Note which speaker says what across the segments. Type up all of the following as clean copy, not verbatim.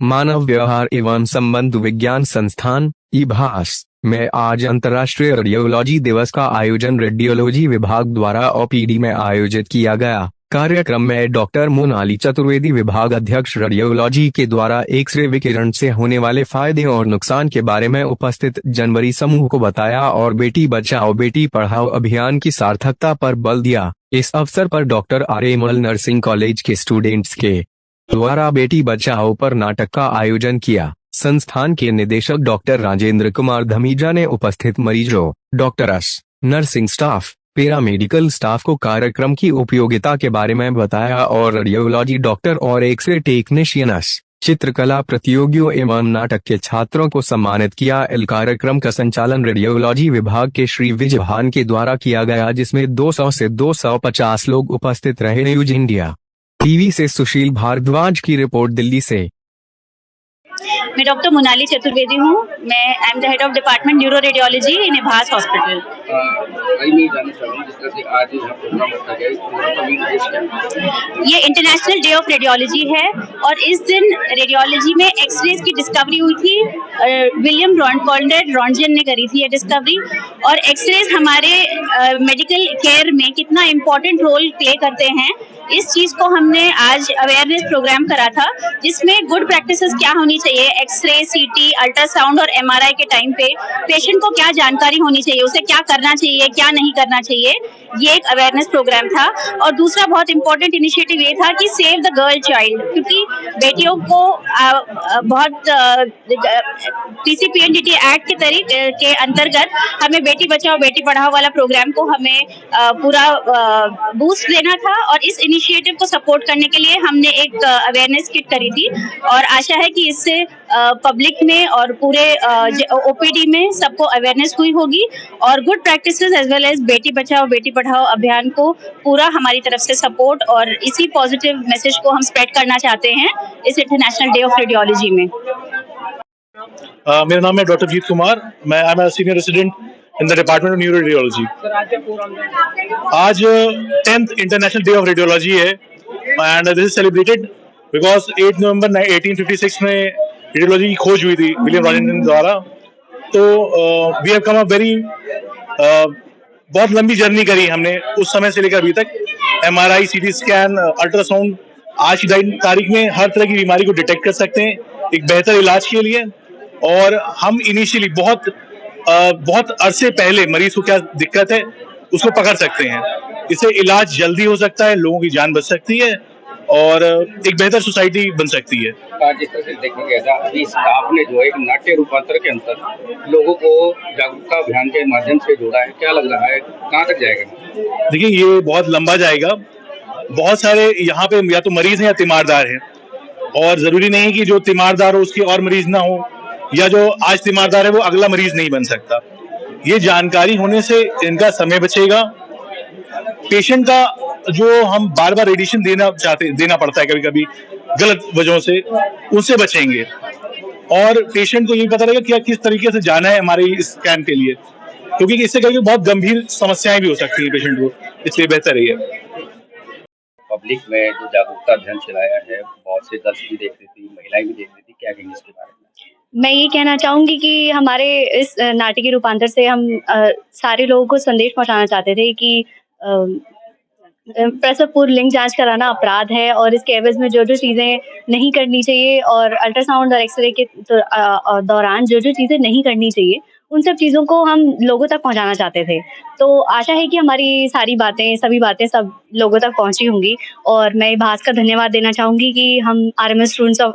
Speaker 1: मानव व्यवहार एवं संबंध विज्ञान संस्थान ईभास में आज अंतर्राष्ट्रीय रेडियोलॉजी दिवस का आयोजन रेडियोलॉजी विभाग द्वारा ओपीडी में आयोजित किया गया। कार्यक्रम में डॉक्टर मोनाली चतुर्वेदी, विभाग अध्यक्ष रेडियोलॉजी के द्वारा एक्सरे विकिरण से होने वाले फायदे और नुकसान के बारे में उपस्थित जनवरी समूह को बताया और बेटी बचाओ बेटी पढ़ाओ अभियान की सार्थकता पर बल दिया। इस अवसर पर डॉक्टर आर.ए. नर्सिंग कॉलेज के स्टूडेंट्स के द्वारा बेटी बचाओ पर नाटक का आयोजन किया। संस्थान के निदेशक डॉक्टर राजेंद्र कुमार धमीजा ने उपस्थित मरीजों, doctors, nursing staff, paramedical staff को कार्यक्रम की उपयोगिता के बारे में बताया और रेडियोलॉजी डॉक्टर और एक्सरे टेक्नीशियंस, चित्रकला प्रतियोगियों एवं नाटक के छात्रों को सम्मानित किया। कार्यक्रम का संचालन रेडियोलॉजी विभाग के श्री विजय भान के द्वारा किया गया, जिसमें 200 से 250 लोग उपस्थित रहे। न्यूज इंडिया टीवी से सुशील भारद्वाज की रिपोर्ट, दिल्ली से।
Speaker 2: मैं डॉक्टर मोनाली चतुर्वेदी हूँ। मैं I am the head of department neuro radiology in ईभास हॉस्पिटल। ये इंटरनेशनल डे ऑफ रेडियोलॉजी है और इस दिन रेडियोलॉजी में एक्सरेज की डिस्कवरी हुई थी। विलियम कॉन्रेड रॉन्टजन ने करी थी ये डिस्कवरी। और एक्सरेज हमारे मेडिकल केयर में कितना इम्पोर्टेंट रोल प्ले करते हैं, इस चीज को हमने आज अवेयरनेस प्रोग्राम करा था, जिसमें गुड प्रैक्टिसेस क्या होनी चाहिए, एक्सरे, सीटी, अल्ट्रासाउंड और एमआरआई के टाइम पे पेशेंट को क्या जानकारी होनी चाहिए, उसे क्या करना चाहिए, क्या नहीं करना चाहिए, ये एक अवेयरनेस प्रोग्राम था। और दूसरा बहुत इंपॉर्टेंट इनिशिएटिव ये था कि सेव द गर्ल चाइल्ड, क्योंकि बेटियों को बहुत पीसीपीएनडीटी एक्ट के अंतर्गत हमें बेटी बचाओ बेटी पढ़ाओ वाला प्रोग्राम को हमें पूरा बूस्ट देना था। और इस इनिशिएटिव को सपोर्ट करने के लिए हमने एक अवेयरनेस किट करी थी और आशा है कि इससे पब्लिक में और पूरे ओपीडी में सबको अवेयरनेस हुई होगी और good practices as well as बेटी बचाओ बेटी पढ़ाओ अभियान को पूरा हमारी तरफ से सपोर्ट और इसी पॉजिटिव मैसेज को हम स्प्रेड करना चाहते हैं इस इंटरनेशनल डे ऑफ रेडियोलॉजी में।
Speaker 3: मेरा नाम है डॉक्टर जीत कुमार। मैं I am senior resident in the department of neuro radiology. आज 10th international day of radiology है and this is celebrated because 8 नवंबर 1856 में रेडियोलॉजी की खोज हुई थी विलियम रॉन्टजन द्वारा। तो we have come a very बहुत लंबी जर्नी करी हमने उस समय से लेकर अभी तक। एमआरआई, सीटी स्कैन, अल्ट्रासाउंड, आज की तारीख में हर तरह की बीमारी को डिटेक्ट कर सकते हैं एक बेहतर इलाज के लिए। और हम इनिशियली बहुत अरसे पहले मरीज को क्या दिक्कत है उसको पकड़ सकते हैं। इससे इलाज जल्दी हो सकता है, लोगों की जान बच सकती है और एक बेहतर सोसाइटी बन सकती है।
Speaker 4: जिस तरह से देखेंगे अभी स्टाफ ने जो है एक नाट्य रूपांतर के अंतर लोगों को जागरूकता अभियान के माध्यम से जोड़ा है, क्या लग रहा है कहाँ तक जाएगा?
Speaker 3: देखिए, ये बहुत लंबा जाएगा। बहुत सारे यहाँ पे या तो मरीज हैं या तीमारदार हैं और जरूरी नहीं कि जो तीमारदार हो उसकी और मरीज ना हो या जो आज तीमारदार है वो अगला मरीज नहीं बन सकता। ये जानकारी होने से इनका समय बचेगा। पेशेंट का जो हम बार बार रेडिएशन देना पड़ता है कभी कभी गलत वजहों से, उससे बचेंगे और पेशेंट को ये पता रहेगा कि किस तरीके से जाना है हमारे स्कैन के लिए, क्योंकि इससे कभी बहुत गंभीर समस्याएं भी हो सकती है पेशेंट को, इसलिए बेहतर है।
Speaker 4: पब्लिक में जो जागरूकता अभियान चलाया है, बहुत से दर्शक भी देख रही थी, महिलाएं भी देख रही थी, क्या कहेंगे इसके बारे में?
Speaker 2: मैं ये कहना चाहूंगी कि हमारे इस नाटकीय रूपांतर से हम सारे लोगों को संदेश पहुंचाना चाहते थे कि प्रसव पूर्व लिंग जांच कराना अपराध है और इसके एवज में जो जो चीज़ें नहीं करनी चाहिए और अल्ट्रासाउंड और एक्सरे के दौरान जो जो चीज़ें नहीं करनी चाहिए उन सब चीज़ों को हम लोगों तक पहुंचाना चाहते थे। तो आशा है कि हमारी सभी बातें सब लोगों तक पहुंची होंगी। और मैं ईभास का धन्यवाद देना चाहूँगी कि हम RMS students of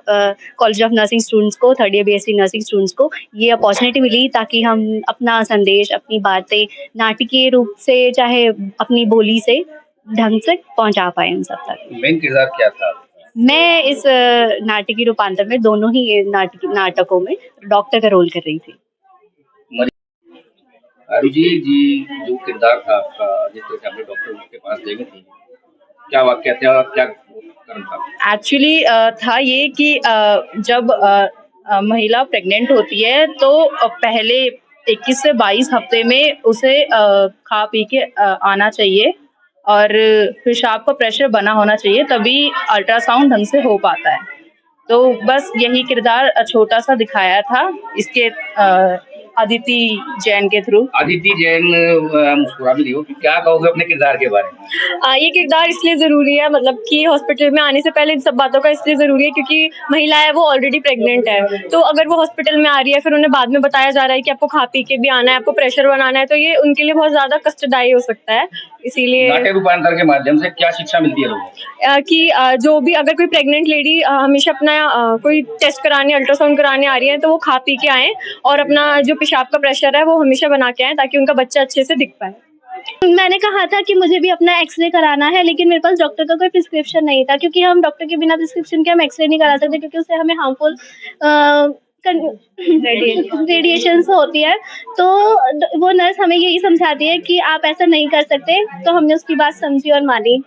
Speaker 2: college of nursing students को, 3rd year BSc nursing students को ये अपॉर्चुनिटी मिली ताकि हम अपना संदेश, अपनी बातें नाटकीय रूप से चाहे अपनी बोली से ढंग से पहुंचा पाए उन सब तक।
Speaker 4: मेन किरदार क्या था?
Speaker 2: मैं इस नाटकीय रूपांतर में दोनों ही नाटकों में डॉक्टर का रोल कर रही थी।
Speaker 4: अरुजी जी जो किरदार था आपका, जिस तरह से आपने डॉक्टर के पास गई थी, क्या वाक्य था, क्या कारण था?
Speaker 5: एक्चुअली था ये कि जब महिला प्रेग्नेंट होती है तो पहले 21 से 22 हफ्ते में उसे खा पी के आना चाहिए और पेशाब का प्रेशर बना होना चाहिए, तभी अल्ट्रासाउंड ढंग से हो पाता है। तो बस यही किरदार छोटा सा दिखाया था इसके अदिति जैन के थ्रू।
Speaker 4: अदिति जैन मुस्कुरा भी रही हो, क्या कहोगे अपने किरदार के बारे में?
Speaker 6: ये किरदार इसलिए जरूरी है, मतलब कि हॉस्पिटल में आने से पहले इन सब बातों का इसलिए जरूरी है क्योंकि महिला है वो ऑलरेडी प्रेग्नेंट है, तो अगर वो हॉस्पिटल में आ रही है फिर उन्हें बाद में बताया जा रहा है कि आपको खा पी के भी आना है, आपको प्रेशर बनाना है, तो ये उनके लिए बहुत ज्यादा कष्टदायी हो सकता है। इसीलिए
Speaker 4: नाट्य रूपांतर के माध्यम से क्या शिक्षा मिलती है लोगों को?
Speaker 6: कि जो भी अगर कोई प्रेग्नेंट लेडी हमेशा अपना कोई टेस्ट कराने, अल्ट्रासाउंड कराने आ रही है, तो वो खा पी के आए और अपना जो पेशाब का प्रेशर है वो हमेशा बना के आए ताकि उनका बच्चा अच्छे से दिख पाए।
Speaker 2: मैंने कहा था कि मुझे भी अपना एक्सरे कराना है, लेकिन मेरे पास डॉक्टर का कोई प्रिस्क्रिप्शन नहीं था, क्योंकि हम डॉक्टर के बिना प्रिस्क्रिप्शन के हम एक्सरे नहीं करा सकते, क्योंकि उससे हमें हार्मफुल रेडिएशन होती है। तो वो नर्स हमें यही समझाती है कि आप ऐसा नहीं कर सकते, तो हमने उसकी बात समझी और मानी।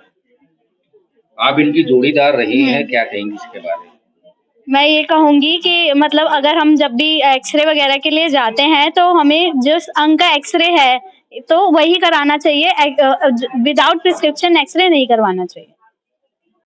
Speaker 4: आप इनकी जोड़ीदार रही हैं, क्या कहेंगी इसके बारे में?
Speaker 2: मैं ये कहूंगी कि मतलब अगर हम जब भी एक्सरे वगैरह के लिए जाते हैं तो हमें जिस अंग का एक्सरे है तो वही कराना चाहिए, विदाउट प्रिस्क्रिप्शन एक्सरे नहीं करवाना चाहिए।